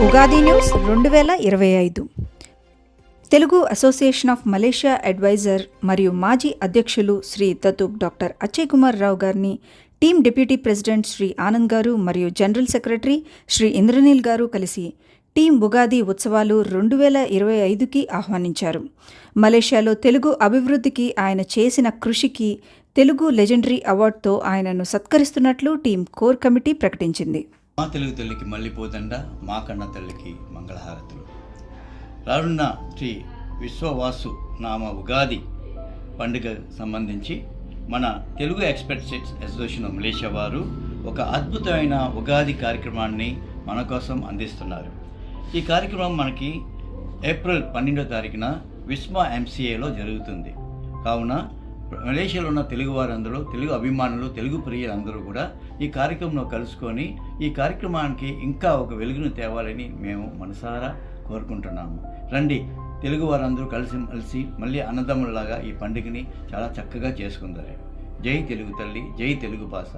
Ugadi news 2025 Telugu association of Malaysia adviser మరియు మాజీ అధ్యక్షులు శ్రీ తతుక్ డాక్టర్ అచ్చయ్ కుమార్ రావు గారిని team deputy president Shri Anand garu మరియు జనరల్ సెక్రటరీ శ్రీ ఇంద్రనీల్ గారు కలిసి టీం ఉగాది ఉత్సవాలు 2025కి ఆహ్వానించారు. మలేషియాలో తెలుగు అభివృద్ధికి ఆయన చేసిన కృషికి తెలుగు లెజెండరీ అవార్డుతో ఆయనను సత్కరిస్తున్నట్లు టీం కోర్ కమిటీ ప్రకటించింది. మా తెలుగు తల్లికి మల్లిపోదండ, మా కన్న తల్లికి మంగళహారతులు. రానున్న శ్రీ విశ్వవాసు నామ ఉగాది పండుగ సంబంధించి మన Telugu experts association of Malaysia వారు ఒక అద్భుతమైన ఉగాది కార్యక్రమాన్ని మన కోసం అందిస్తున్నారు. ఈ కార్యక్రమం మనకి ఏప్రిల్ 12వ తారీఖున విస్మా ఎంసీఏలో జరుగుతుంది. కావున మలేషియాలో ఉన్న తెలుగు వారందరూ, తెలుగు అభిమానులు, తెలుగు ప్రియులందరూ కూడా ఈ కార్యక్రమంలో కలుసుకొని ఈ కార్యక్రమానికి ఇంకా ఒక వెలుగును తేవాలని మేము మనసారా కోరుకుంటున్నాము. రండి, తెలుగు వారందరూ కలిసి మళ్ళీ అన్నదమ్ములలాగా ఈ పండుగని చాలా చక్కగా చేసుకుందారు. జై తెలుగు తల్లి, జై తెలుగు భాష.